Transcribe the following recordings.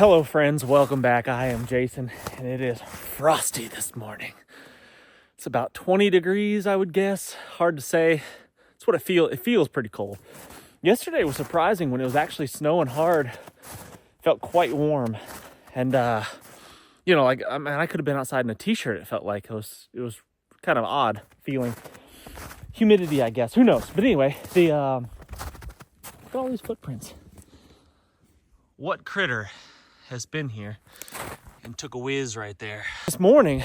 Hello friends, welcome back. I am Jason and it is frosty this morning. It's about 20 degrees, I would guess. Hard to say. It's what it feels. It feels pretty cold. Yesterday was surprising when it was actually snowing hard. Felt quite warm. And I could have been outside in a t-shirt. It felt like it was kind of odd feeling. Humidity, I guess. Who knows? But anyway, look at all these footprints. What critter has been here and took a whiz right there? This morning,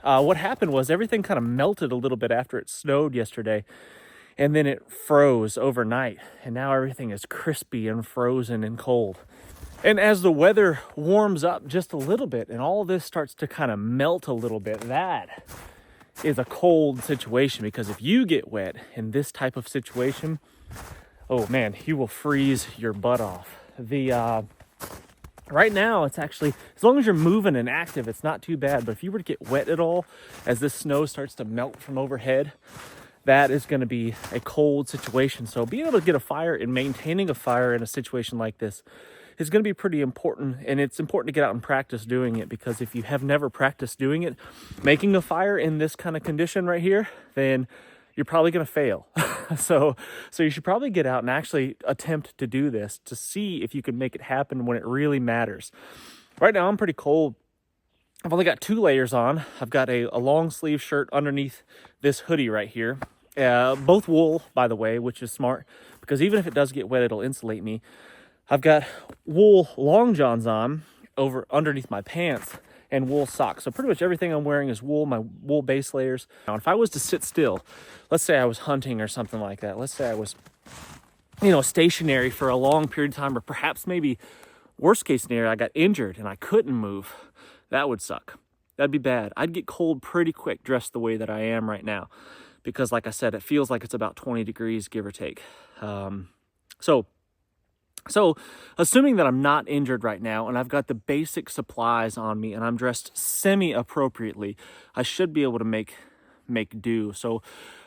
what happened was everything kind of melted a little bit after it snowed yesterday, and then it froze overnight, and now everything is crispy and frozen and cold. And as the weather warms up just a little bit and all of this starts to kind of melt a little bit, that is a cold situation, because if you get wet in this type of situation, oh man, you will freeze your butt off. Right now, it's actually, as long as you're moving and active, it's not too bad. But if you were to get wet at all, as this snow starts to melt from overhead, that is going to be a cold situation. So being able to get a fire and maintaining a fire in a situation like this is going to be pretty important. And it's important to get out and practice doing it, because if you have never practiced doing it, making a fire in this kind of condition right here, then you're probably going to fail. So you should probably get out and actually attempt to do this to see if you can make it happen when it really matters. Right now, I'm pretty cold. I've only got 2 layers on. I've got a long sleeve shirt underneath this hoodie right here. Both wool, by the way, which is smart, because even if it does get wet, it'll insulate me. I've got wool long johns on over underneath my pants, and wool socks. So pretty much everything I'm wearing is wool, my wool base layers. Now, if I was to sit still, let's say I was hunting or something like that. Let's say I was, stationary for a long period of time, or perhaps maybe worst case scenario, I got injured and I couldn't move. That would suck. That'd be bad. I'd get cold pretty quick dressed the way that I am right now, because like I said, it feels like it's about 20 degrees, give or take. So assuming that I'm not injured right now and I've got the basic supplies on me and I'm dressed semi-appropriately, I should be able to make do. So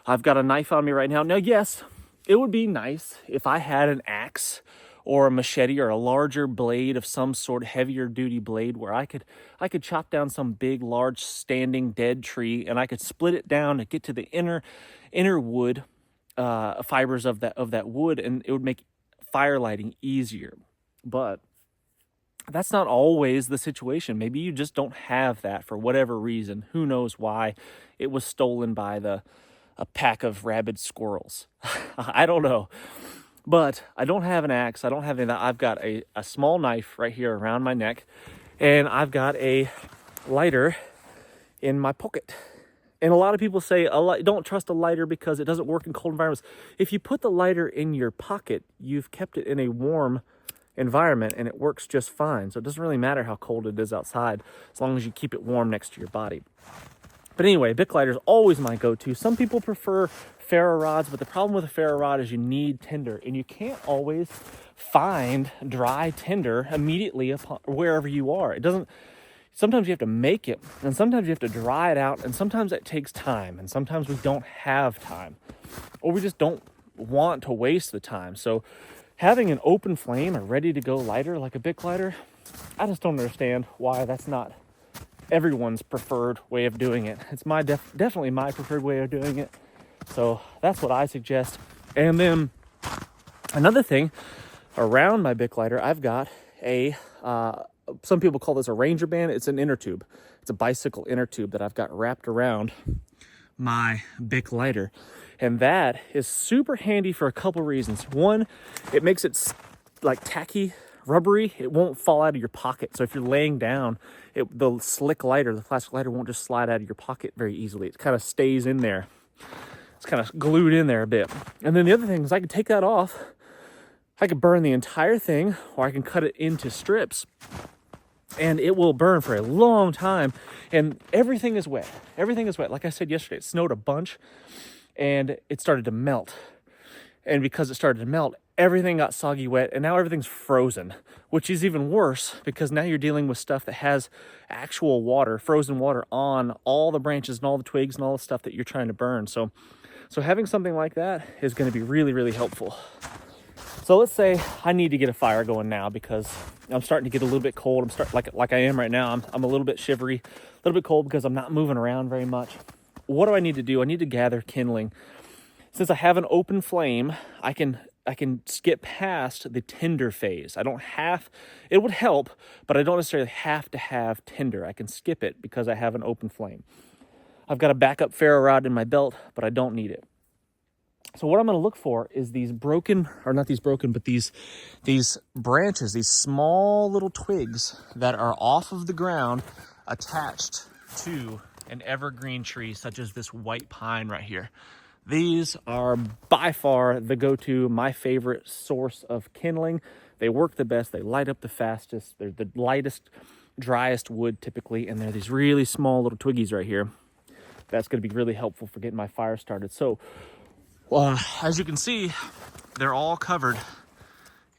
I've got a knife on me right now. Now, yes, it would be nice if I had an axe or a machete or a larger blade of some sort, heavier duty blade, where I could chop down some big, large, standing dead tree, and I could split it down to get to the inner wood fibers of that wood, and it would make fire lighting easier. But that's not always the situation. Maybe you just don't have that for whatever reason. Who knows why? It was stolen by a pack of rabid squirrels. I don't know. But I don't have an axe. I don't have any of that. I've got a small knife right here around my neck, and I've got a lighter in my pocket. And a lot of people say, don't trust a lighter because it doesn't work in cold environments. If you put the lighter in your pocket, you've kept it in a warm environment and it works just fine. So it doesn't really matter how cold it is outside, as long as you keep it warm next to your body. But anyway, Bic lighter is always my go-to. Some people prefer ferro rods, but the problem with a ferro rod is you need tinder, and you can't always find dry tinder immediately wherever you are. Sometimes you have to make it, and sometimes you have to dry it out, and sometimes it takes time, and sometimes we don't have time, or we just don't want to waste the time. So having an open flame, a ready-to-go lighter like a Bic lighter, I just don't understand why that's not everyone's preferred way of doing it. It's definitely my preferred way of doing it. So that's what I suggest. And then another thing, around my Bic lighter, I've got some people call this a ranger band. It's an inner tube. It's a bicycle inner tube that I've got wrapped around my Bic lighter. And that is super handy for a couple reasons. One, it makes it like tacky, rubbery. It won't fall out of your pocket. So if you're laying down, the slick lighter, the plastic lighter, won't just slide out of your pocket very easily. It kind of stays in there. It's kind of glued in there a bit. And then the other thing is I can take that off. I can burn the entire thing, or I can cut it into strips, and it will burn for a long time. And everything is wet. Everything is wet. Like I said yesterday, it snowed a bunch and it started to melt. And because it started to melt, everything got soggy wet, and now everything's frozen, which is even worse because now you're dealing with stuff that has actual water, frozen water on all the branches and all the twigs and all the stuff that you're trying to burn. So having something like that is going to be really, really helpful. So let's say I need to get a fire going now because I'm starting to get a little bit cold. I'm starting like I am right now. I'm a little bit shivery, a little bit cold because I'm not moving around very much. What do I need to do? I need to gather kindling. Since I have an open flame, I can skip past the tinder phase. I don't have, it would help, but I don't necessarily have to have tinder. I can skip it because I have an open flame. I've got a backup ferro rod in my belt, but I don't need it. So what I'm going to look for is these broken, or not these broken, but these branches, these small little twigs that are off of the ground attached to an evergreen tree, such as this white pine right here. These are by far the go-to, my favorite source of kindling. They work the best, they light up the fastest, they're the lightest, driest wood typically, and they're these really small little twiggies right here. That's going to be really helpful for getting my fire started. So as you can see, they're all covered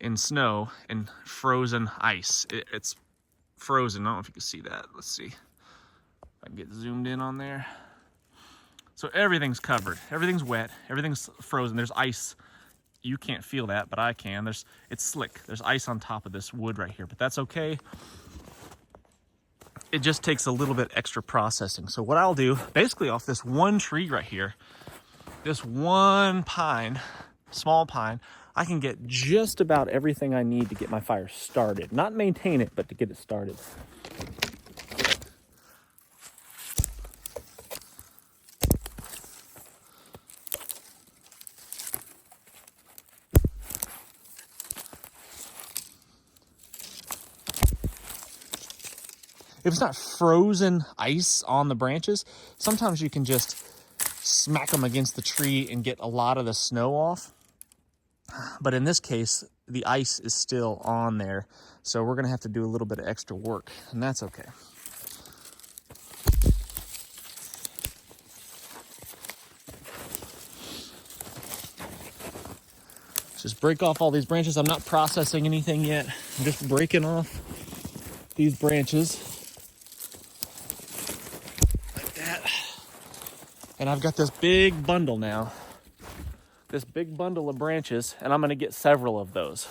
in snow and frozen ice. It's frozen. I don't know if you can see that. Let's see if I can get zoomed in on there. So everything's covered. Everything's wet. Everything's frozen. There's ice. You can't feel that, but I can. It's slick. There's ice on top of this wood right here, but that's okay. It just takes a little bit extra processing. So what I'll do, basically off this one tree right here, this one pine, small pine, I can get just about everything I need to get my fire started. Not maintain it, but to get it started. If it's not frozen ice on the branches, sometimes you can just smack them against the tree and get a lot of the snow off. But in this case, the ice is still on there. So we're gonna have to do a little bit of extra work, and that's okay. Just break off all these branches. I'm not processing anything yet. I'm just breaking off these branches. And I've got this big bundle now, this big bundle of branches, and I'm gonna get several of those.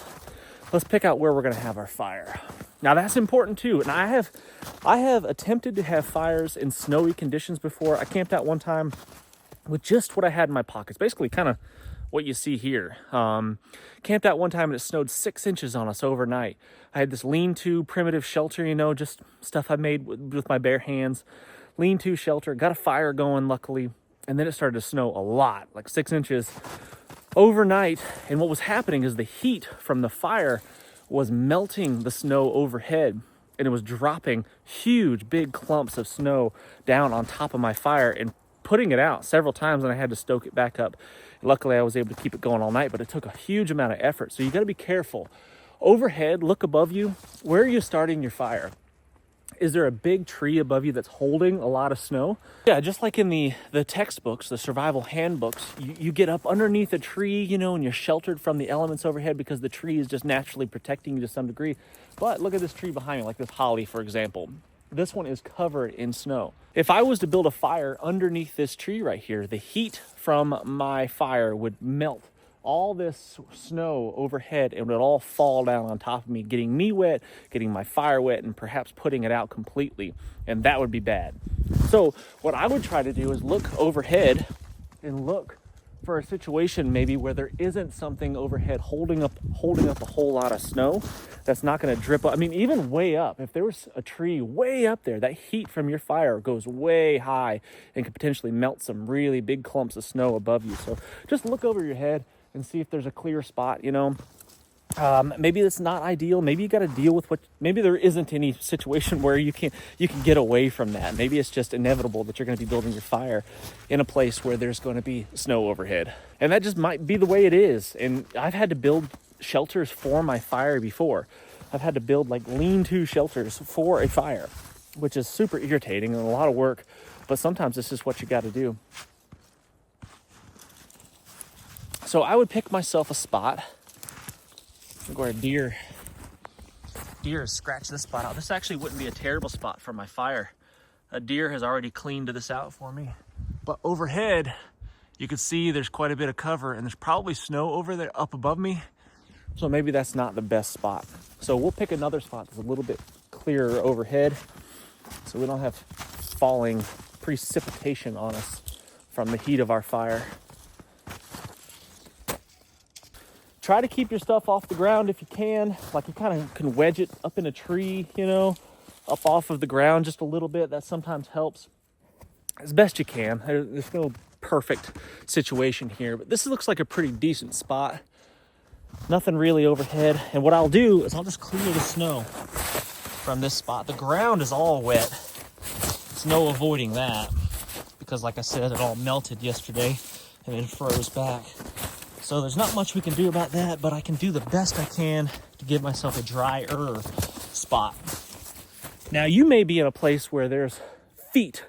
Let's pick out where we're gonna have our fire. Now that's important too. And I have attempted to have fires in snowy conditions before. I camped out one time with just what I had in my pockets, basically kind of what you see here. Camped out one time and it snowed 6 inches on us overnight. I had this lean-to primitive shelter, you know, just stuff I made with my bare hands. Lean-to shelter, got a fire going luckily. And then it started to snow a lot, like 6 inches overnight. And what was happening is the heat from the fire was melting the snow overhead, and it was dropping huge, big clumps of snow down on top of my fire and putting it out several times, and I had to stoke it back up. Luckily, I was able to keep it going all night, but it took a huge amount of effort. So you got to be careful. Overhead, look above you. Where are you starting your fire? Is there a big tree above you that's holding a lot of snow? Yeah, just like in the textbooks, the survival handbooks, you get up underneath a tree, you know, and you're sheltered from the elements overhead because the tree is just naturally protecting you to some degree. But look at this tree behind me, like this holly, for example. This one is covered in snow. If I was to build a fire underneath this tree right here, the heat from my fire would melt all this snow overhead and it would all fall down on top of me, getting me wet, getting my fire wet, and perhaps putting it out completely. And that would be bad. So what I would try to do is look overhead and look for a situation maybe where there isn't something overhead holding up a whole lot of snow that's not going to drip up. I mean, even way up, if there was a tree way up there, that heat from your fire goes way high and could potentially melt some really big clumps of snow above you. So just look over your head and see if there's a clear spot, you know. Maybe it's not ideal. Maybe you got to deal with maybe there isn't any situation where you can get away from that. Maybe it's just inevitable that you're going to be building your fire in a place where there's going to be snow overhead. And that just might be the way it is. And I've had to build shelters for my fire before. I've had to build like lean-to shelters for a fire, which is super irritating and a lot of work, but sometimes it's just what you got to do. So I would pick myself a spot where a deer has scratched this spot out. This actually wouldn't be a terrible spot for my fire. A deer has already cleaned this out for me. But overhead, you can see there's quite a bit of cover and there's probably snow over there up above me. So maybe that's not the best spot. So we'll pick another spot that's a little bit clearer overhead so we don't have falling precipitation on us from the heat of our fire. Try to keep your stuff off the ground if you can. Like you kind of can wedge it up in a tree, you know, up off of the ground just a little bit. That sometimes helps as best you can. There's no perfect situation here, but this looks like a pretty decent spot. Nothing really overhead. And what I'll do is I'll just clear the snow from this spot. The ground is all wet. There's no avoiding that because, like I said, it all melted yesterday and then froze back. So there's not much we can do about that, but I can do the best I can to give myself a drier spot. Now, you may be in a place where there's feet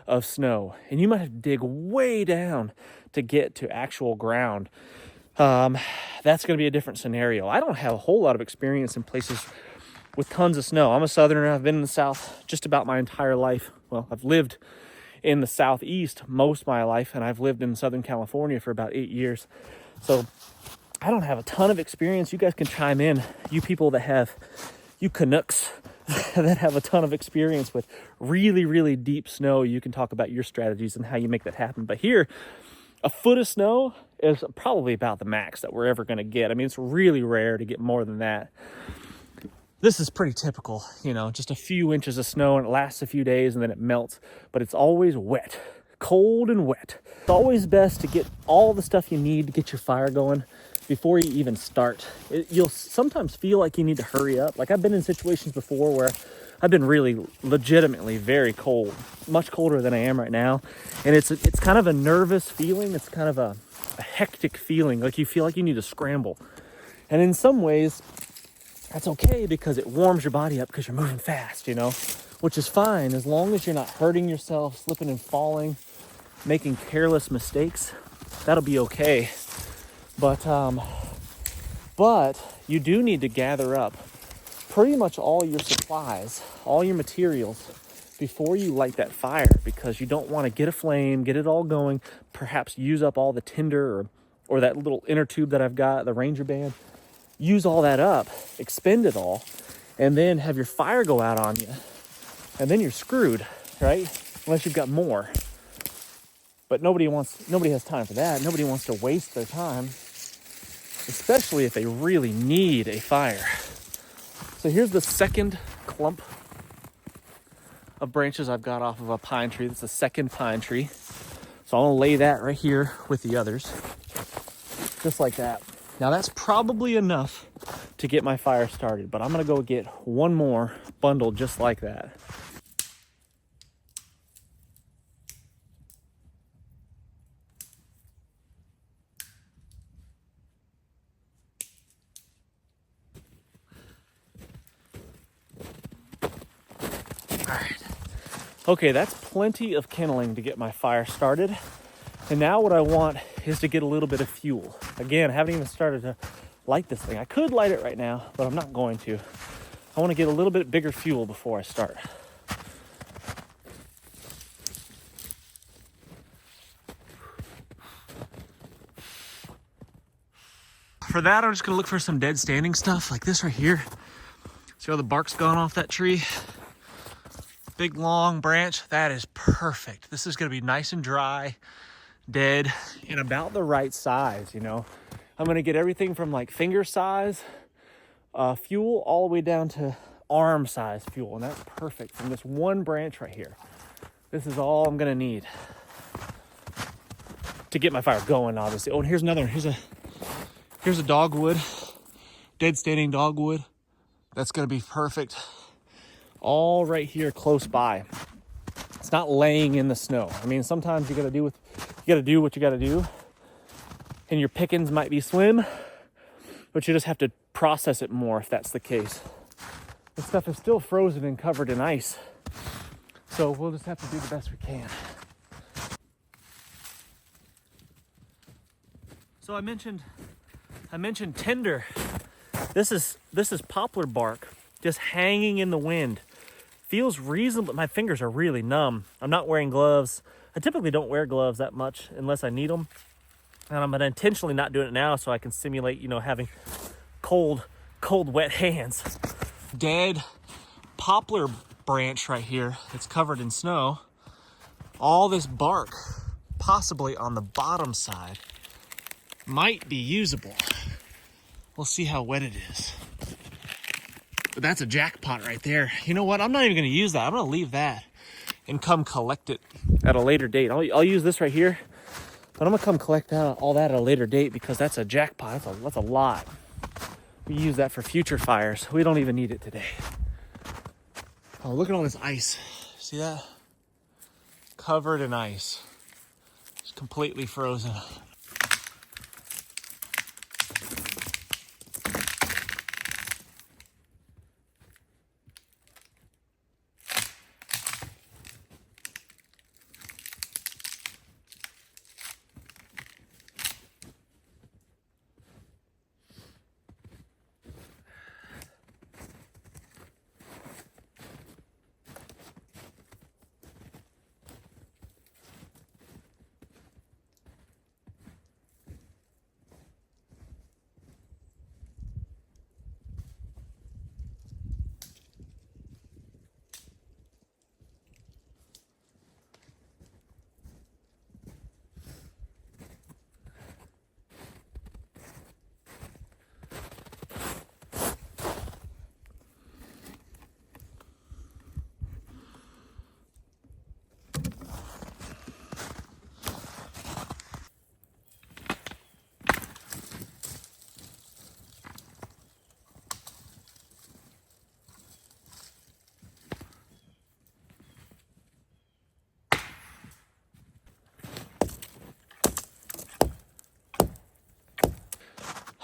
of snow, and you might have to dig way down to get to actual ground. That's going to be a different scenario. I don't have a whole lot of experience in places with tons of snow. I'm a Southerner. I've been in the South just about my entire life. Well, I've lived in the Southeast most of my life, and I've lived in Southern California for about 8 years. So I don't have a ton of experience. You guys can chime in. You people that have, you Canucks that have a ton of experience with really, really deep snow, you can talk about your strategies and how you make that happen. But here, a foot of snow is probably about the max that we're ever going to get. I mean, it's really rare to get more than that. This is pretty typical, you know, just a few inches of snow and it lasts a few days and then it melts, but it's always wet, cold and wet. It's always best to get all the stuff you need to get your fire going before you even start. You'll sometimes feel like you need to hurry up. Like I've been in situations before where I've been really legitimately very cold, much colder than I am right now. And it's kind of a nervous feeling. It's kind of a hectic feeling, like you feel like you need to scramble. And in some ways, that's okay because it warms your body up because you're moving fast, you know, which is fine as long as you're not hurting yourself, slipping and falling, making careless mistakes. That'll be okay. But you do need to gather up pretty much all your supplies, all your materials before you light that fire, because you don't want to get a flame, get it all going, perhaps use up all the tinder or that little inner tube that I've got, the Ranger band, use all that up, expend it all, and then have your fire go out on you. And then you're screwed, right? Unless you've got more. But nobody has time for that. Nobody wants to waste their time, especially if they really need a fire. So here's the second clump of branches I've got off of a pine tree. That's the second pine tree. So I'm gonna lay that right here with the others, just like that. Now that's probably enough to get my fire started, but I'm gonna go get one more bundle just like that. Okay, that's plenty of kindling to get my fire started. And now what I want is to get a little bit of fuel. Again, I haven't even started to light this thing. I could light it right now, but I'm not going to. I want to get a little bit bigger fuel before I start. For that, I'm just gonna look for some dead standing stuff like this right here. See how the bark's gone off that tree? Big long branch, that is perfect. This is gonna be nice and dry, dead, and about the right size, you know. I'm gonna get everything from like finger size fuel all the way down to arm size fuel, and that's perfect from this one branch right here. This is all I'm gonna need to get my fire going, obviously. Oh, and here's another one. Here's a dogwood, dead standing dogwood. That's gonna be perfect. All right here close by. It's not laying in the snow. I mean, sometimes you gotta do what you gotta do, and your pickings might be slim, but you just have to process it more if that's the case. This stuff is still frozen and covered in ice, so we'll just have to do the best we can. So I mentioned tinder. This is poplar bark just hanging in the wind. Feels reasonable. My fingers are really numb. I'm not wearing gloves. I typically don't wear gloves that much unless I need them. And I'm intentionally not doing it now so I can simulate, you know, having cold, wet hands. Dead poplar branch right here that's covered in snow. All this bark, possibly on the bottom side, might be usable. We'll see how wet it is. But that's a jackpot right there. You know what? I'm not even going to use that. I'm going to leave that and come collect it at a later date. I'll use this right here, but I'm going to come collect all that at a later date because that's a jackpot. That's a lot. We use that for future fires. We don't even need it today. Oh, look at all this ice. See that? Covered in ice. It's completely frozen.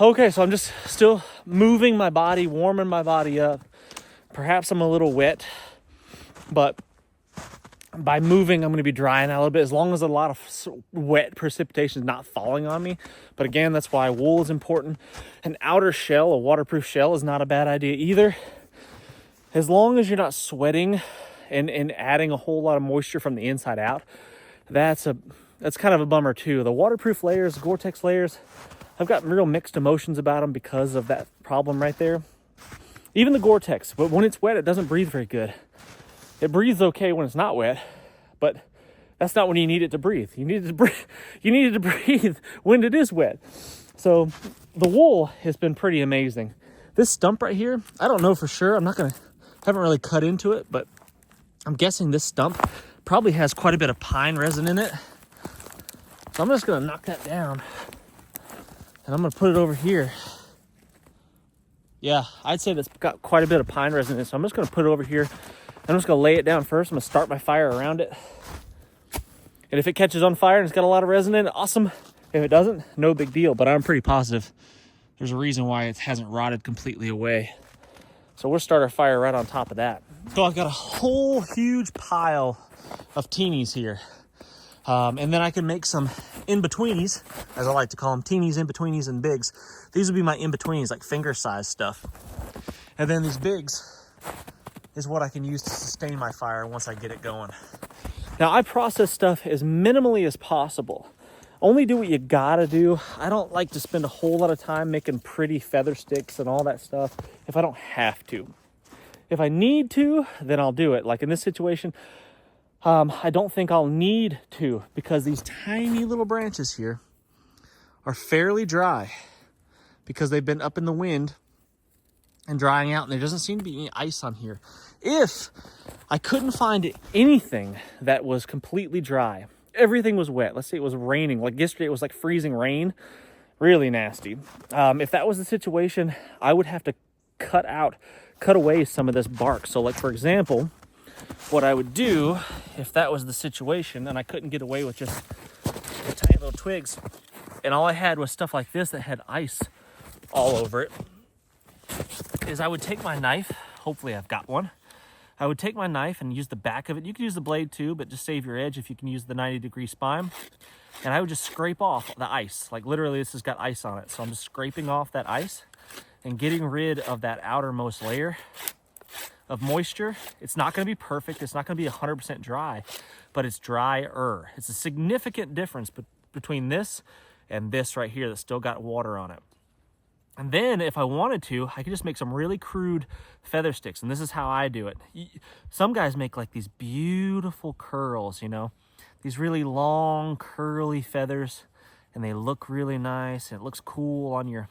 Okay, so I'm just still moving my body, warming my body up. Perhaps I'm a little wet, but by moving, I'm going to be drying out a little bit as long as a lot of wet precipitation is not falling on me. But again, that's why wool is important. An outer shell, a waterproof shell, is not a bad idea either. As long as you're not sweating and adding a whole lot of moisture from the inside out, that's kind of a bummer too. The waterproof layers, Gore-Tex layers, I've got real mixed emotions about them because of that problem right there. Even the Gore-Tex, but when it's wet, it doesn't breathe very good. It breathes okay when it's not wet, but that's not when you need it to breathe. You need it to breathe when it is wet. So the wool has been pretty amazing. This stump right here, I don't know for sure. Haven't really cut into it, but I'm guessing this stump probably has quite a bit of pine resin in it. So I'm just gonna knock that down and I'm gonna put it over here. Yeah, I'd say that's got quite a bit of pine resin in it. So I'm just gonna put it over here. I'm just gonna lay it down first. I'm gonna start my fire around it. And if it catches on fire and it's got a lot of resin in it, awesome. If it doesn't, no big deal, but I'm pretty positive there's a reason why it hasn't rotted completely away. So we'll start our fire right on top of that. So I've got a whole huge pile of teenies here. And then I can make some in-betweenies, as I like to call them, teenies, in-betweenies, and bigs. These would be my in-betweenies, like finger-sized stuff. And then these bigs is what I can use to sustain my fire once I get it going. Now, I process stuff as minimally as possible. Only do what you gotta do. I don't like to spend a whole lot of time making pretty feather sticks and all that stuff if I don't have to. If I need to, then I'll do it. Like in this situation, I don't think I'll need to because these tiny little branches here are fairly dry because they've been up in the wind and drying out, and there doesn't seem to be any ice on here. If I couldn't find anything that was completely dry, everything was wet. Let's say it was raining. Like yesterday, it was like freezing rain. Really nasty. If that was the situation, I would have to cut away some of this bark. So like, for example, what I would do if that was the situation and I couldn't get away with just the tiny little twigs and all I had was stuff like this that had ice all over it, is I would take my knife. Hopefully I've got one. I would take my knife and use the back of it. You can use the blade too, but just save your edge if you can use the 90-degree spine. And I would just scrape off the ice. Like literally this has got ice on it. So I'm just scraping off that ice and getting rid of that outermost layer of moisture. It's not going to be perfect. It's not going to be 100% dry, but it's drier. It's a significant difference between this and this right here that's still got water on it. And then if I wanted to, I could just make some really crude feather sticks. And this is how I do it. Some guys make like these beautiful curls, you know, these really long curly feathers, and they look really nice. And it looks cool on your,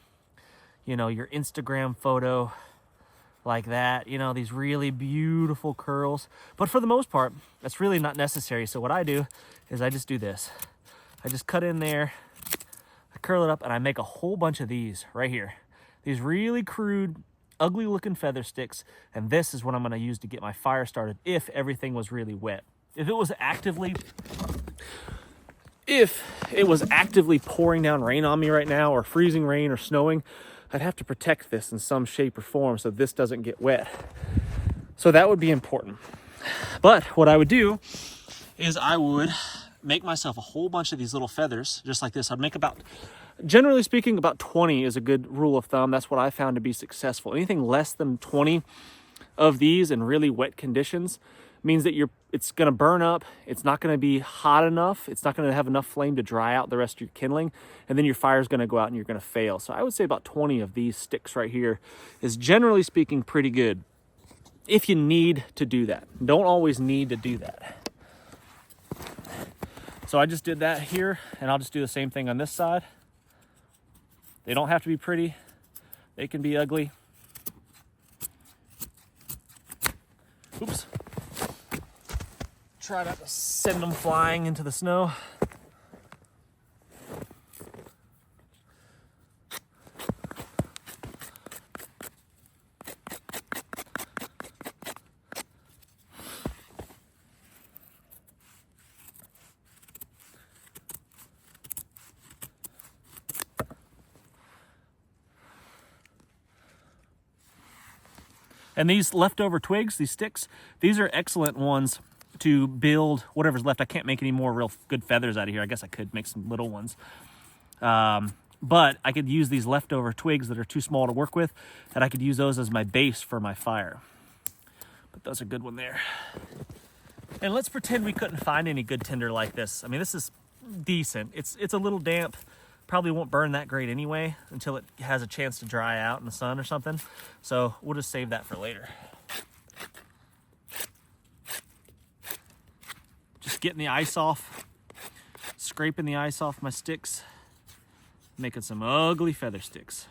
you know, your Instagram photo like that, you know, these really beautiful curls. But for the most part, that's really not necessary. So what I do is I just do this. I just cut in there, I curl it up, and I make a whole bunch of these right here. These really crude, ugly looking feather sticks. And this is what I'm gonna use to get my fire started if everything was really wet. If it was actively pouring down rain on me right now, or freezing rain or snowing, I'd have to protect this in some shape or form so this doesn't get wet. So that would be important. But what I would do is I would make myself a whole bunch of these little feathers, just like this. I'd make about, generally speaking, about 20 is a good rule of thumb. That's what I found to be successful. Anything less than 20 of these in really wet conditions means that it's gonna burn up, it's not gonna be hot enough, it's not gonna have enough flame to dry out the rest of your kindling, and then your fire's gonna go out and you're gonna fail. So I would say about 20 of these sticks right here is, generally speaking, pretty good if you need to do that. Don't always need to do that. So I just did that here, and I'll just do the same thing on this side. They don't have to be pretty, they can be ugly. Oops. Try not to send them flying into the snow. And these leftover twigs, these sticks, these are excellent ones to build whatever's left. I can't make any more real good feathers out of here. I guess I could make some little ones. But I could use these leftover twigs that are too small to work with, and I could use those as my base for my fire. But that's a good one there. And let's pretend we couldn't find any good tinder like this. I mean, this is decent. It's a little damp. Probably won't burn that great anyway until it has a chance to dry out in the sun or something. So we'll just save that for later. Just getting the ice off, scraping the ice off my sticks, making some ugly feather sticks.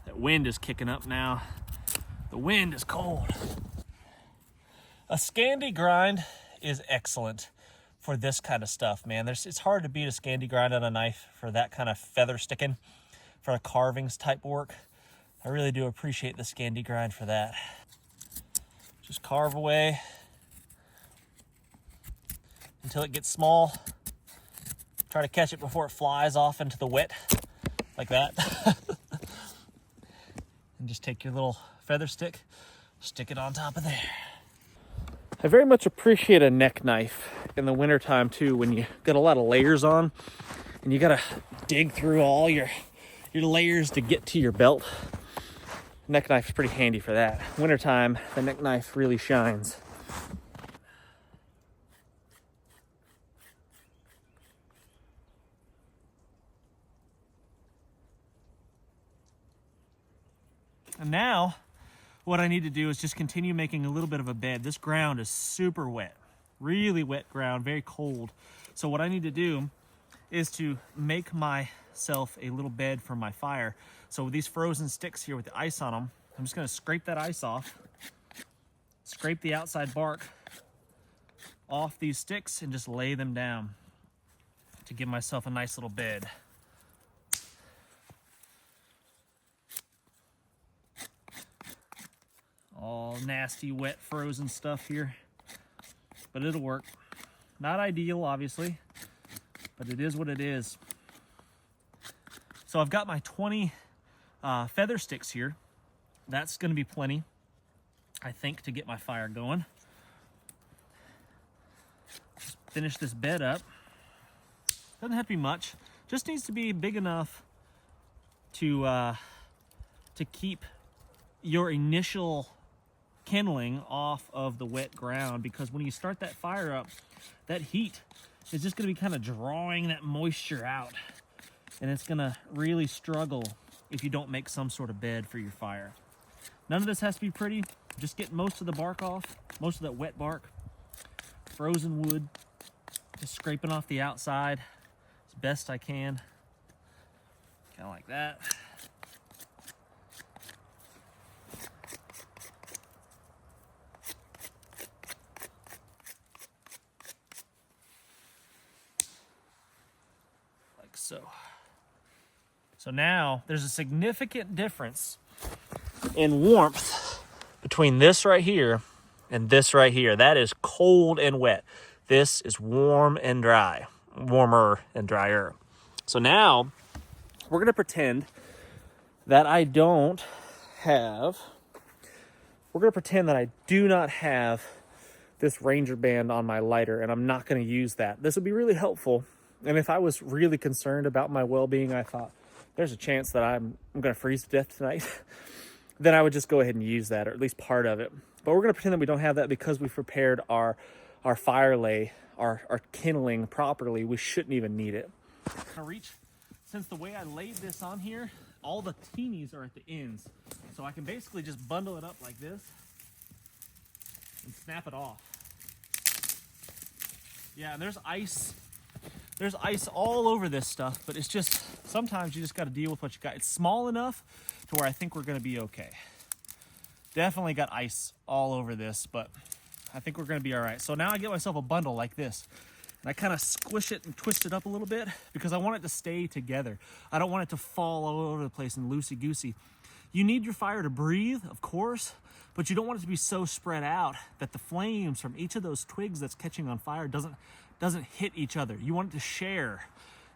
That wind is kicking up now. The wind is cold. A Scandi grind is excellent for this kind of stuff, man. It's hard to beat a Scandi grind on a knife for that kind of feather sticking, for a carvings type work. I really do appreciate the Scandi grind for that. Just carve away until it gets small. Try to catch it before it flies off into the wet, like that. And just take your little feather stick, stick it on top of there. I very much appreciate a neck knife in the wintertime too, when you got a lot of layers on and you gotta dig through all your layers to get to your belt. Neck knife is pretty handy for that. Wintertime, the neck knife really shines. And now, what I need to do is just continue making a little bit of a bed. This ground is super wet, really wet ground, very cold. So what I need to do is to make myself a little bed for my fire. So with these frozen sticks here with the ice on them, I'm just gonna scrape that ice off, scrape the outside bark off these sticks, and just lay them down to give myself a nice little bed. All nasty, wet, frozen stuff here, but it'll work. Not ideal, obviously, but it is what it is. So I've got my 20 feather sticks here. That's gonna be plenty, I think, to get my fire going. Just finish this bed up. Doesn't have to be much, just needs to be big enough to keep your initial kindling off of the wet ground, because when you start that fire up, that heat is just gonna be kind of drawing that moisture out. And it's gonna really struggle if you don't make some sort of bed for your fire. None of this has to be pretty. Just get most of the bark off, most of that wet bark, frozen wood, just scraping off the outside as best I can. Kind of like that. Like so. So now there's a significant difference in warmth between this right here and this right here. That is cold and wet. This is warm and dry, warmer and drier. So now we're gonna pretend that I do not have this Ranger band on my lighter, and I'm not gonna use that. This would be really helpful. And if I was really concerned about my well-being, I thought there's a chance that I'm gonna freeze to death tonight, then I would just go ahead and use that, or at least part of it. But we're gonna pretend that we don't have that because we've prepared our fire lay, our kindling properly. We shouldn't even need it. Since the way I laid this on here, all the teenies are at the ends. So I can basically just bundle it up like this and snap it off. Yeah, and there's ice. There's ice all over this stuff, but it's just, sometimes you just got to deal with what you got. It's small enough to where I think we're going to be okay. Definitely got ice all over this, but I think we're going to be all right. So now I get myself a bundle like this, and I kind of squish it and twist it up a little bit because I want it to stay together. I don't want it to fall all over the place and loosey-goosey. You need your fire to breathe, of course, but you don't want it to be so spread out that the flames from each of those twigs that's catching on fire doesn't hit each other. You want it to share.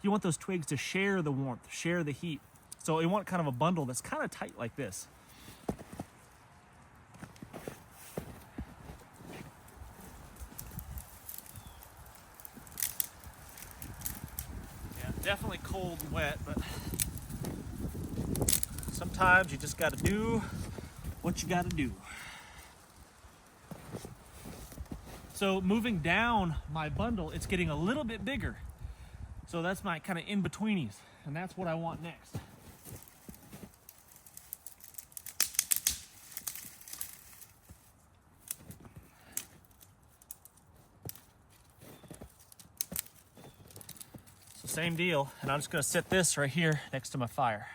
You want those twigs to share the warmth, share the heat. So you want kind of a bundle that's kind of tight like this. Yeah, definitely cold and wet, but sometimes you just got to do what you got to do. So moving down my bundle, it's getting a little bit bigger. So that's my kind of in-betweenies, and that's what I want next. So same deal, and I'm just gonna sit this right here next to my fire.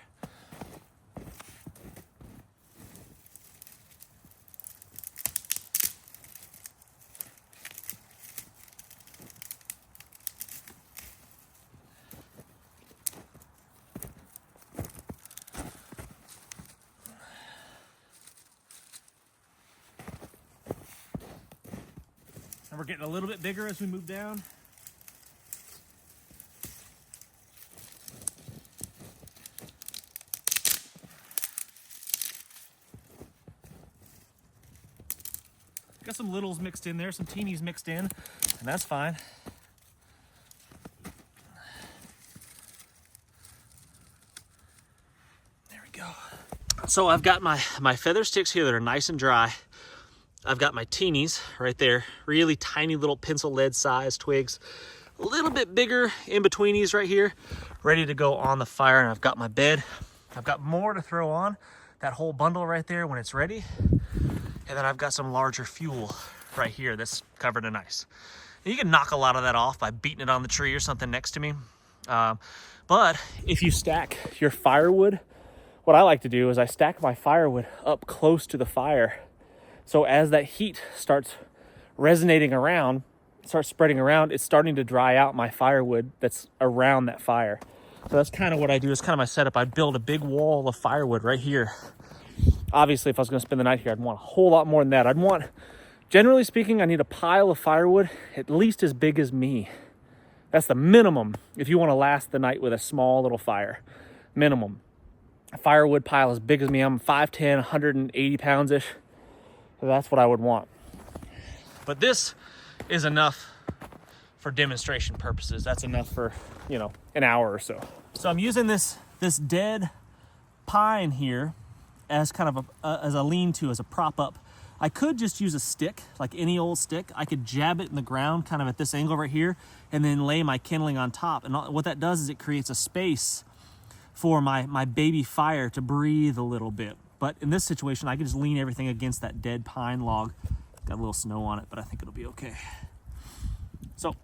And we're getting a little bit bigger as we move down. Got some littles mixed in there, some teenies mixed in, and that's fine. There we go. So I've got my feather sticks here that are nice and dry. I've got my teenies right there, really tiny little pencil lead size twigs, a little bit bigger in-betweenies right here, ready to go on the fire. And I've got my bed. I've got more to throw on that whole bundle right there when it's ready. And then I've got some larger fuel right here that's covered in ice. And you can knock a lot of that off by beating it on the tree or something next to me. But if you stack your firewood, what I like to do is I stack my firewood up close to the fire. So as that heat starts resonating around, starts spreading around, it's starting to dry out my firewood that's around that fire. So that's kind of what I do. It's kind of my setup. I build a big wall of firewood right here. Obviously, if I was going to spend the night here, I'd want a whole lot more than that. I'd want, generally speaking, I need a pile of firewood at least as big as me. That's the minimum if you want to last the night with a small little fire. Minimum. A firewood pile as big as me. I'm 5'10", 180 pounds-ish. So that's what I would want. But this is enough for demonstration purposes. That's enough for, you know, an hour or so. So I'm using this dead pine here as kind of as a lean-to, as a prop up I could just use a stick, like any old stick. I could jab it in the ground kind of at this angle right here and then lay my kindling on top. And what that does is it creates a space for my baby fire to breathe a little bit. But in this situation, I can just lean everything against that dead pine log. Got a little snow on it, but I think it'll be okay. So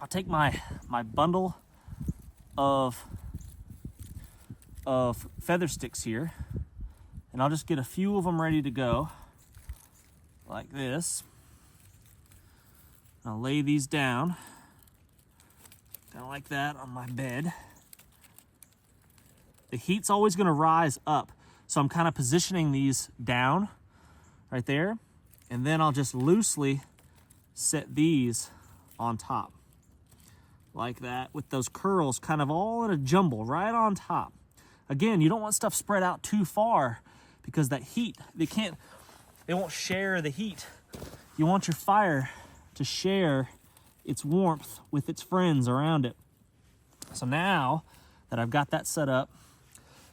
I'll take my bundle of feather sticks here, and I'll just get a few of them ready to go like this. I'll lay these down kind of like that on my bed. The heat's always going to rise up, so I'm kind of positioning these down right there, and then I'll just loosely set these on top like that with those curls kind of all in a jumble right on top. Again, you don't want stuff spread out too far because that heat, they won't share the heat. You want your fire to share its warmth with its friends around it. So now that I've got that set up,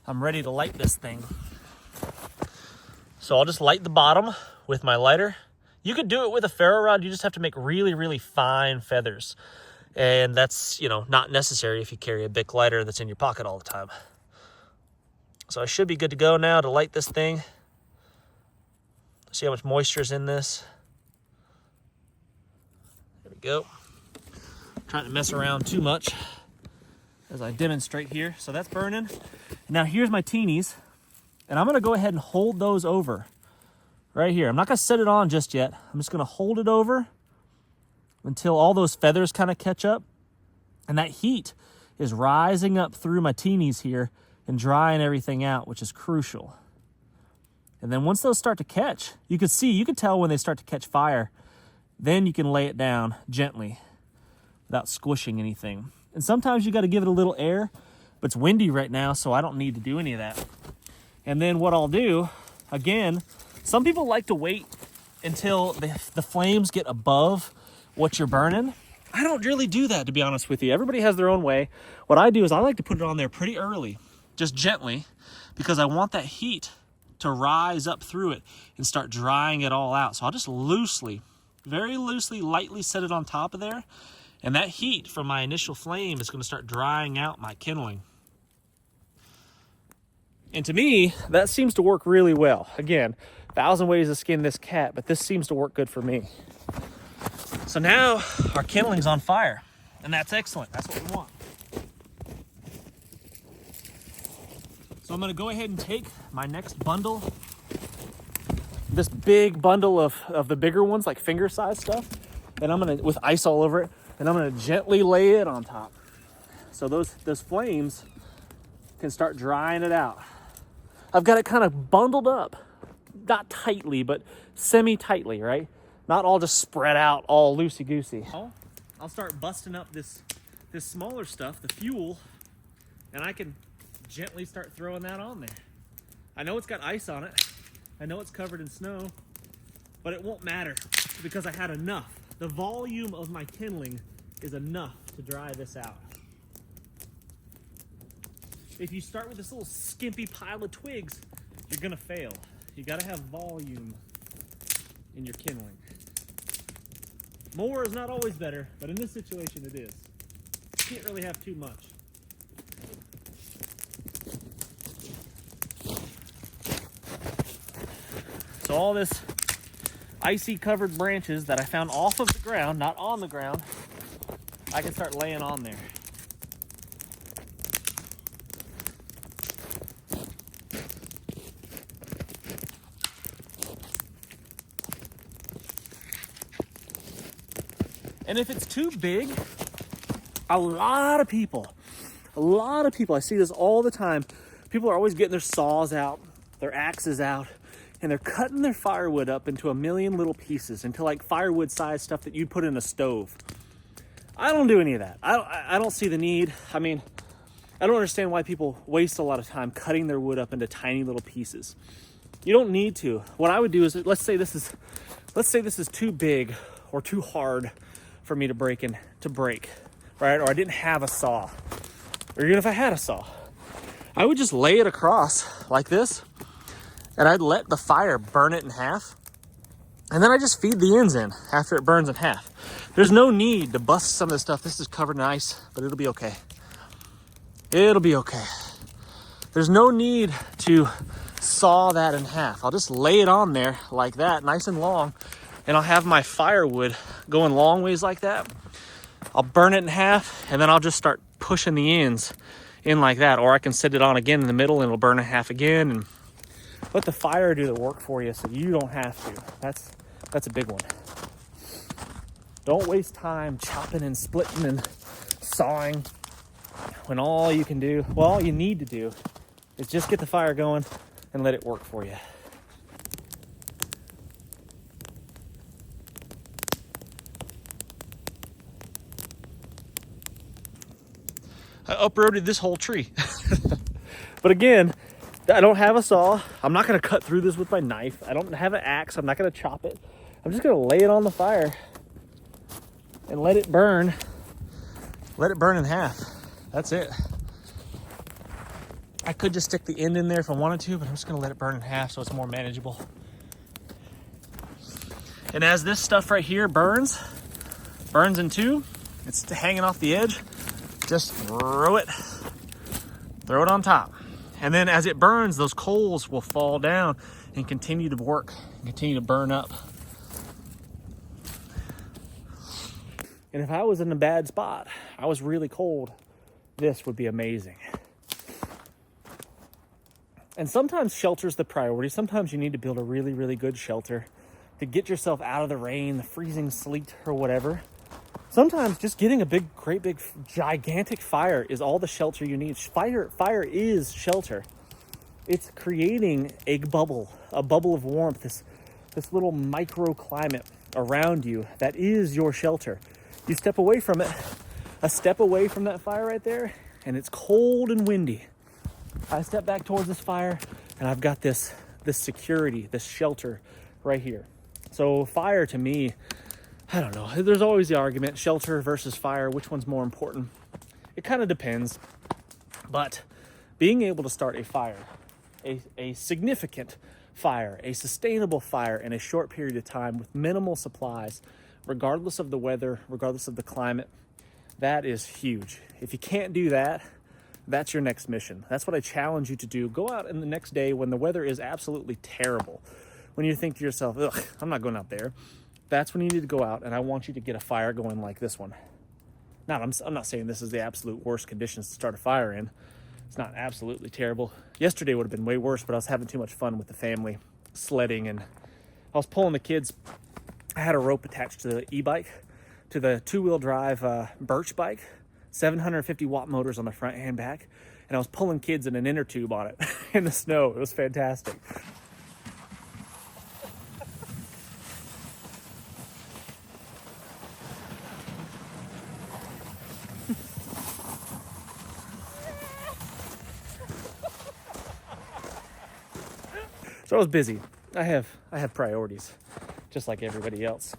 I'm ready to light this thing. So I'll just light the bottom with my lighter. You could do it with a ferro rod. You just have to make really, really fine feathers. And that's, not necessary if you carry a Bic lighter that's in your pocket all the time. So I should be good to go now to light this thing. See how much moisture is in this. There we go. Trying to mess around too much as I demonstrate here. So that's burning. Now here's my teenies, and I'm gonna go ahead and hold those over right here. I'm not gonna set it on just yet. I'm just gonna hold it over until all those feathers kind of catch up. And that heat is rising up through my teenies here and drying everything out, which is crucial. And then once those start to catch, you can tell when they start to catch fire. Then you can lay it down gently without squishing anything. And sometimes you got to give it a little air, but it's windy right now, so I don't need to do any of that. And then what I'll do, again, some people like to wait until the flames get above what you're burning. I don't really do that, to be honest with you. Everybody has their own way. What I do is I like to put it on there pretty early, just gently, because I want that heat to rise up through it and start drying it all out. So I'll just loosely, very loosely, lightly set it on top of there. And that heat from my initial flame is going to start drying out my kindling. And to me, that seems to work really well. Again, 1,000 ways to skin this cat, but this seems to work good for me. So now our kindling's on fire, and that's excellent. That's what we want. So I'm going to go ahead and take my next bundle, this big bundle of the bigger ones, like finger size stuff, and I'm going to, with ice all over it, and I'm going to gently lay it on top. So those flames can start drying it out. I've got it kind of bundled up, not tightly, but semi-tightly, right? Not all just spread out, all loosey-goosey. I'll start busting up this smaller stuff, the fuel, and I can gently start throwing that on there. I know it's got ice on it. I know it's covered in snow, but it won't matter because I had enough. The volume of my kindling is enough to dry this out. If you start with this little skimpy pile of twigs, you're gonna fail. You gotta have volume in your kindling. More is not always better, but in this situation it is. You can't really have too much. So all this icy covered branches that I found off of the ground, not on the ground, I can start laying on there. And if it's too big, a lot of people, I see this all the time. People are always getting their saws out, their axes out, and they're cutting their firewood up into a million little pieces, into like firewood size stuff that you'd put in a stove. I don't do any of that. I don't see the need. I mean, I don't understand why people waste a lot of time cutting their wood up into tiny little pieces. You don't need to. What I would do is, let's say this is too big or too hard for me to break, right? Or I didn't have a saw, or even if I had a saw, I would just lay it across like this, and I'd let the fire burn it in half, And then I just feed the ends in after it burns in half. There's no need to bust some of this stuff. This is covered in ice, but it'll be okay. It'll be okay. There's no need to saw that in half. I'll just lay it on there like that, nice and long, and I'll have my firewood going long ways like that. I'll burn it in half, and then I'll just start pushing the ends in like that, or I can set it on again in the middle and it'll burn in half again, and let the fire do the work for you so you don't have to. That's a big one. Don't waste time chopping and splitting and sawing when all you can do, well, all you need to do is just get the fire going and let it work for you. I uprooted this whole tree. But again, I don't have a saw. I'm not gonna cut through this with my knife. I don't have an axe. I'm not gonna chop it. I'm just gonna lay it on the fire and let it burn. Let it burn in half. That's it. I could just stick the end in there if I wanted to, but I'm just gonna let it burn in half so it's more manageable. And as this stuff right here burns in two, it's hanging off the edge, just throw it on top. And then as it burns, those coals will fall down and continue to work, and continue to burn up. And if I was in a bad spot, I was really cold, this would be amazing. And sometimes shelter's the priority. Sometimes you need to build a really, really good shelter to get yourself out of the rain, the freezing sleet, or whatever. Sometimes just getting a great big, gigantic fire is all the shelter you need. Fire is shelter. It's creating a bubble of warmth, this little microclimate around you that is your shelter. You step away from it, a step away from that fire right there, and it's cold and windy. I step back towards this fire, and I've got this security, this shelter right here. So fire to me, I don't know. There's always the argument, shelter versus fire, which one's more important? It kind of depends. But being able to start a fire, a significant fire, a sustainable fire in a short period of time with minimal supplies, regardless of the weather, regardless of the climate, that is huge. If you can't do that, that's your next mission. That's what I challenge you to do. Go out in the next day when the weather is absolutely terrible. When you think to yourself, ugh, I'm not going out there. That's when you need to go out, and I want you to get a fire going like this one. Now, I'm not saying this is the absolute worst conditions to start a fire in. It's not absolutely terrible. Yesterday would have been way worse, but I was having too much fun with the family, sledding, and I was pulling the kids. I had a rope attached to the e-bike, to the two-wheel drive Birch bike, 750 watt motors on the front and back, and I was pulling kids in an inner tube on it in the snow. It was fantastic. So I was busy. I have priorities, just like everybody else.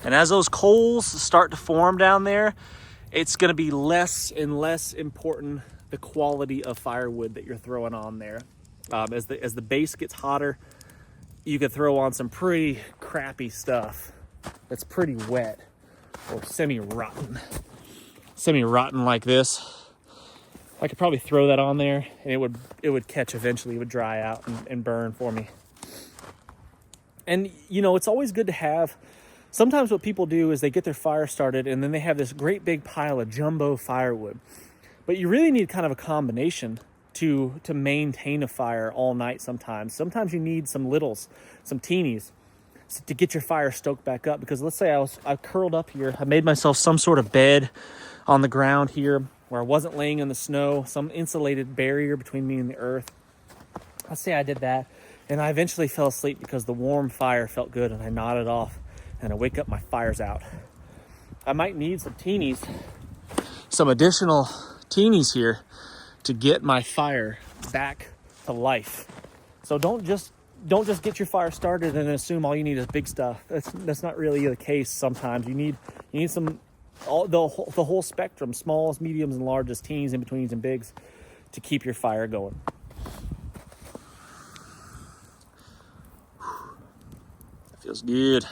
And as those coals start to form down there, it's going to be less and less important the quality of firewood that you're throwing on there. As the base gets hotter, you could throw on some pretty crappy stuff that's pretty wet or semi-rotten like this. I could probably throw that on there and it would catch eventually. It would dry out and burn for me. And you know, it's always good to have. Sometimes what people do is they get their fire started and then they have this great big pile of jumbo firewood. But you really need kind of a combination to maintain a fire all night sometimes. Sometimes you need some littles, some teenies, to get your fire stoked back up. Because let's say I curled up here, I made myself some sort of bed on the ground here where I wasn't laying in the snow, some insulated barrier between me and the earth. Let's say I did that and I eventually fell asleep because the warm fire felt good and I nodded off and I wake up, my fire's out. I might need some teenies, some additional teenies here to get my fire back to life. So don't just get your fire started and assume all you need is big stuff. That's not really the case sometimes. You need some the whole spectrum, smalls, mediums, and larges, teens, in-betweens, and bigs, to keep your fire going. That feels good.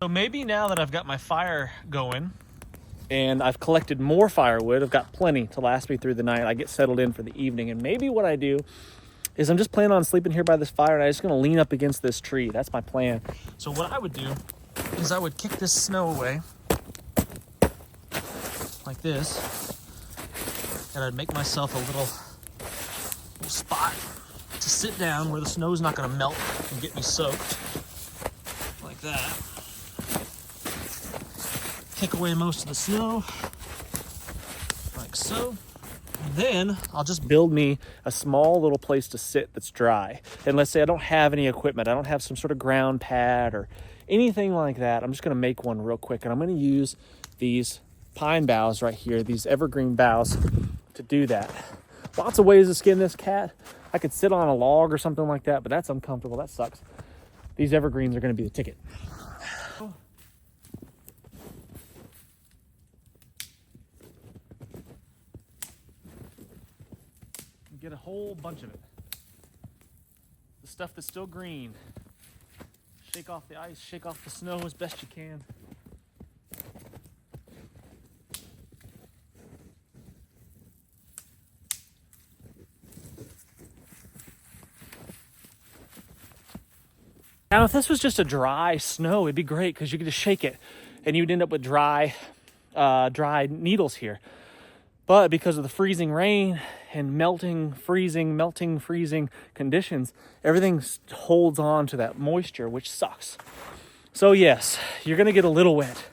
So maybe now that I've got my fire going and I've collected more firewood, I've got plenty to last me through the night, I get settled in for the evening, and maybe what I do is I'm just planning on sleeping here by this fire, and I'm just gonna lean up against this tree. That's my plan. So what I would do is I would kick this snow away like this, and I'd make myself a little spot to sit down where the snow's not gonna melt and get me soaked, like that. Kick away most of the snow, like so. And then I'll just build me a small little place to sit that's dry. And let's say I don't have any equipment, I don't have some sort of ground pad or anything like that. I'm just gonna make one real quick, and I'm gonna use these pine boughs right here, these evergreen boughs, to do that. Lots of ways to skin this cat. I could sit on a log or something like that, but that's uncomfortable, that sucks. These evergreens are gonna be the ticket. Get a whole bunch of it. The stuff that's still green. Shake off the ice, shake off the snow as best you can. Now, if this was just a dry snow, it'd be great because you could just shake it and you'd end up with dry needles here. But because of the freezing rain and melting, freezing conditions, everything holds on to that moisture, which sucks. So yes, you're gonna get a little wet.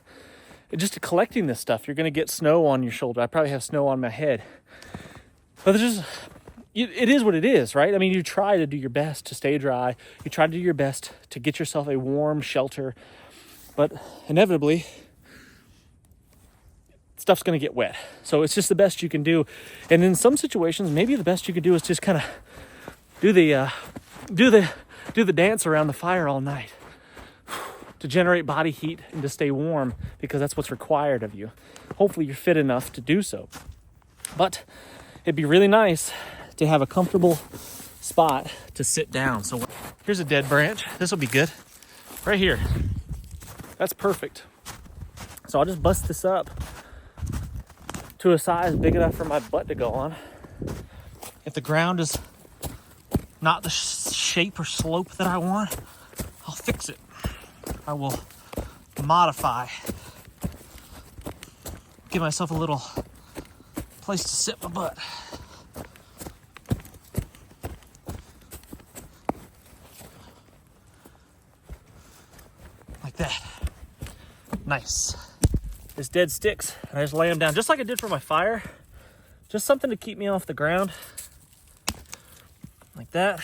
Just collecting this stuff, you're gonna get snow on your shoulder. I probably have snow on my head. But it is what it is, right? I mean, you try to do your best to stay dry. You try to do your best to get yourself a warm shelter. But inevitably, stuff's gonna get wet. So it's just the best you can do. And in some situations, maybe the best you can do is just kind of do the dance around the fire all night to generate body heat and to stay warm, because that's what's required of you. Hopefully you're fit enough to do so. But it'd be really nice to have a comfortable spot to sit down. So here's a dead branch. This will be good. Right here. That's perfect. So I'll just bust this up to a size big enough for my butt to go on. If the ground is not the shape or slope that I want, I'll fix it. I will modify. Give myself a little place to sit my butt. Like that. Nice. There's dead sticks, and I just lay them down just like I did for my fire. Just something to keep me off the ground. Like that.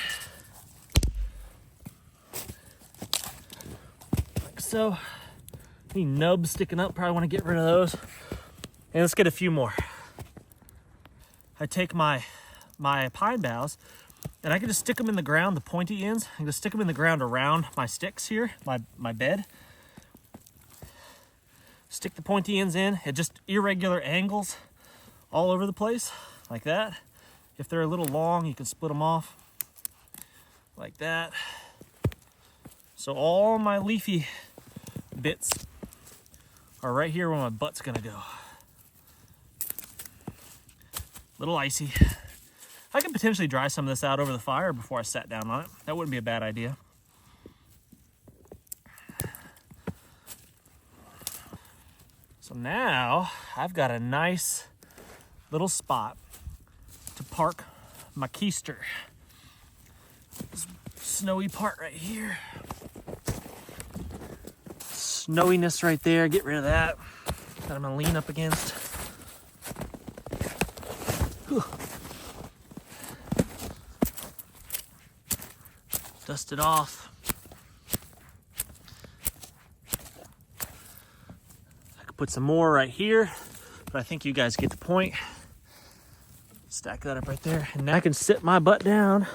Like so. Any nubs sticking up, probably want to get rid of those. And let's get a few more. I take my pine boughs, and I can just stick them in the ground, the pointy ends. I can just stick them in the ground around my sticks here, my bed. Stick the pointy ends in at just irregular angles all over the place, like that. If they're a little long, you can split them off, like that. So all my leafy bits are right here where my butt's gonna go. Little icy. I could potentially dry some of this out over the fire before I sat down on it. That wouldn't be a bad idea. So now I've got a nice little spot to park my keister. This snowy part right here. Snowiness right there, get rid of that. That I'm gonna lean up against. Whew. Dust it off. I could put some more right here, but I think you guys get the point. Stack that up right there. And now I can sit my butt down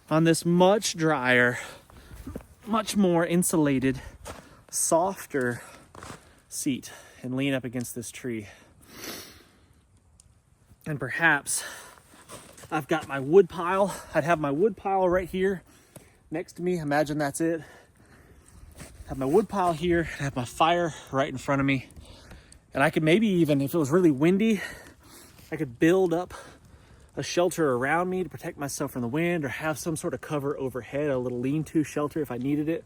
on this much drier, much more insulated, softer seat and lean up against this tree. And perhaps I've got my wood pile. I'd have my wood pile right here next to me. Imagine that's it. Have my wood pile here, have my fire right in front of me. And I could maybe even, if it was really windy, I could build up a shelter around me to protect myself from the wind, or have some sort of cover overhead, a little lean-to shelter if I needed it.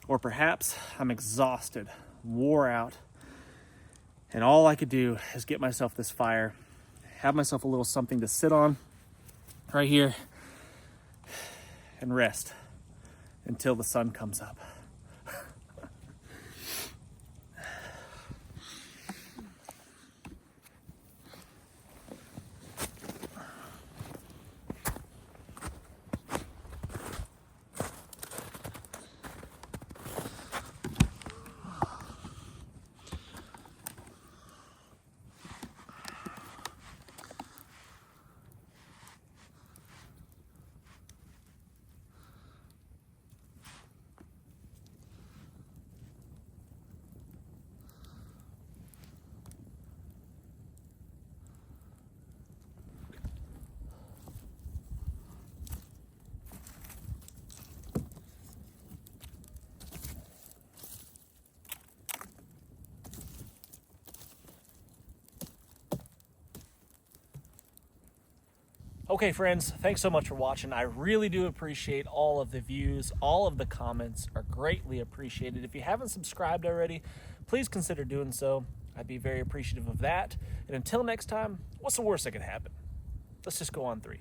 Or perhaps I'm exhausted, wore out, and all I could do is get myself this fire, have myself a little something to sit on right here and rest until the sun comes up. Okay, friends, thanks so much for watching. I really do appreciate all of the views. All of the comments are greatly appreciated. If you haven't subscribed already, please consider doing so. I'd be very appreciative of that. And until next time, what's the worst that could happen? Let's just go on 3.